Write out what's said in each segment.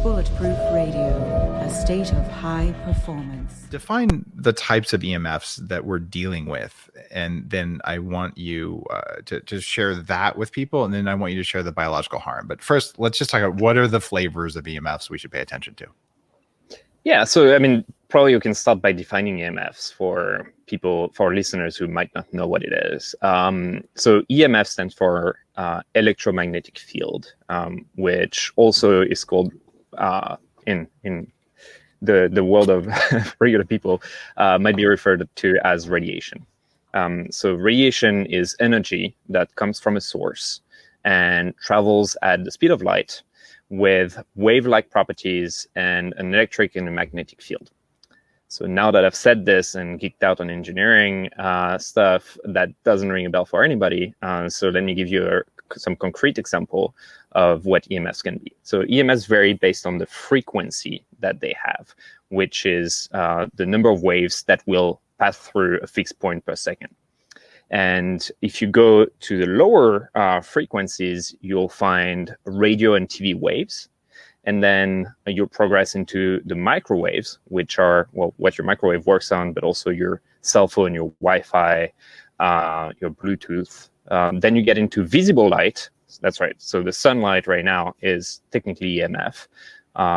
Bulletproof Radio, a state of high performance. Define the types of EMFs that we're dealing with, and then I want you to share that with people, and then I want you to share the biological harm. But first, let's just talk about what are the flavors of EMFs we should pay attention to. Yeah, so I mean, probably you can start by defining EMFs for people, for listeners who might not know what it is. So EMF stands for electromagnetic field, which also is called in the world of regular people might be referred to as radiation. So radiation is energy that comes from a source and travels at the speed of light with wave-like properties and an electric and a magnetic field. So now that I've said this and geeked out on engineering stuff, that doesn't ring a bell for anybody. So let me give you some concrete example of what EMFs can be. So EMFs vary based on the frequency that they have, which is the number of waves that will pass through a fixed point per second. And if you go to the lower frequencies, you'll find radio and TV waves. And then you'll progress into the microwaves, which are, well, what your microwave works on, but also your cell phone, your Wi-Fi, your Bluetooth. Then you get into visible light. That's right. So the sunlight right now is technically EMF.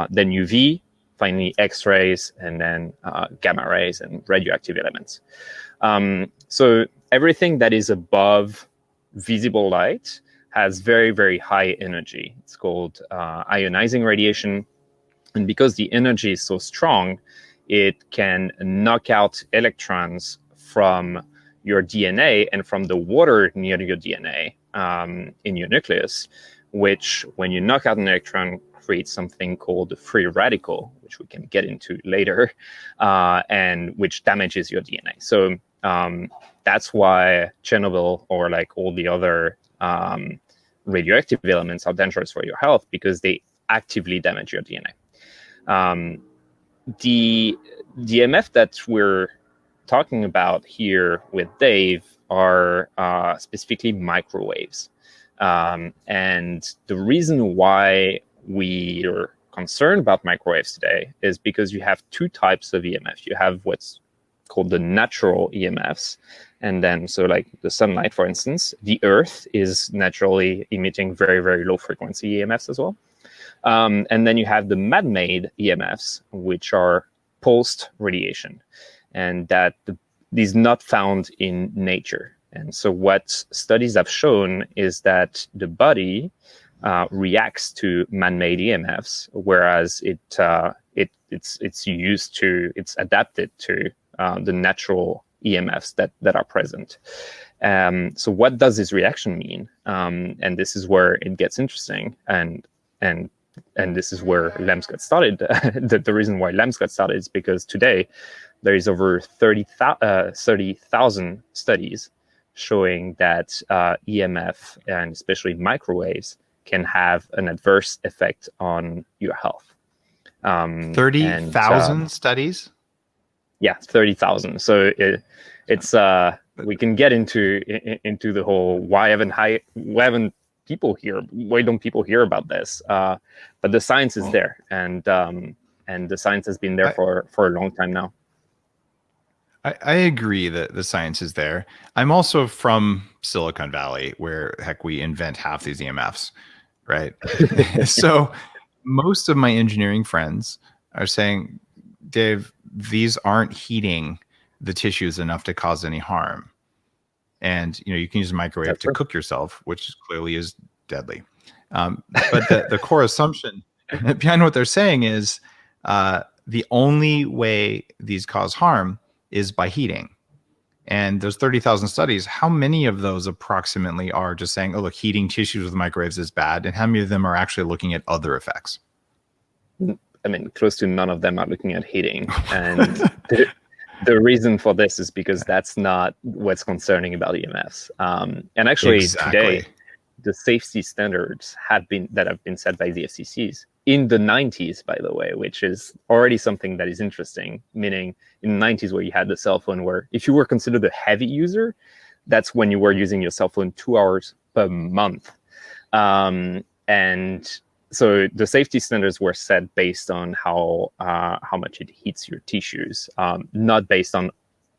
Then UV, finally X-rays, and then gamma rays and radioactive elements. So everything that is above visible light has very, very high energy. It's called ionizing radiation. And because the energy is so strong, it can knock out electrons from your DNA and from the water near your DNA in your nucleus, which when you knock out an electron, creates something called a free radical, which we can get into later, and which damages your DNA. So that's why Chernobyl or like all the other radioactive elements are dangerous for your health, because they actively damage your DNA. The EMF that we're talking about here with Dave are specifically microwaves. And the reason why we are concerned about microwaves today is because you have two types of EMF. You have what's called the natural EMFs. And then, so like the sunlight, for instance, the Earth is naturally emitting very, very low frequency EMFs as well. And then you have the man-made EMFs, which are pulsed radiation, and that is not found in nature. And so what studies have shown is that the body reacts to man-made EMFs, whereas it's adapted to the natural EMFs that are present. So what does this reaction mean? And this is where it gets interesting, and this is where LEMS got started. The reason why LEMS got started is because today there is over 30,000 studies showing that EMF, and especially microwaves, can have an adverse effect on your health. 30,000 studies? Yeah, 30,000. So it's we can get into the whole why don't people hear about this? But the science is there, and the science has been there for a long time now. I agree that the science is there. I'm also from Silicon Valley, where heck, we invent half these EMFs, right? So most of my engineering friends are saying, Dave, these aren't heating the tissues enough to cause any harm. And you can use a microwave to cook yourself, which clearly is deadly. But the core assumption behind what they're saying is the only way these cause harm is by heating. And there's 30,000 studies. How many of those approximately are just saying, oh, look, heating tissues with microwaves is bad? And how many of them are actually looking at other effects? I mean, close to none of them are looking at heating. And the reason for this is because that's not what's concerning about EMFs. And actually, today, the safety standards have been set by the FCCs in the 90s, by the way, which is already something that is interesting, meaning in the 90s where you had the cell phone, where if you were considered a heavy user, that's when you were using your cell phone 2 hours per month. And So the safety standards were set based on how much it heats your tissues, not based on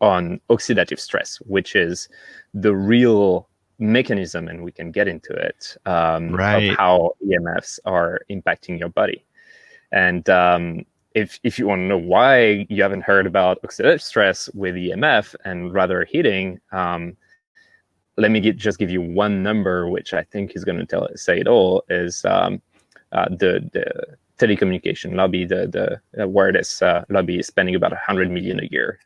oxidative stress, which is the real mechanism, and we can get into it, of how EMFs are impacting your body. And if you want to know why you haven't heard about oxidative stress with EMF and rather heating, let me just give you one number, which I think is going to say it all, is the telecommunication lobby, the wireless lobby is spending about $100 million a year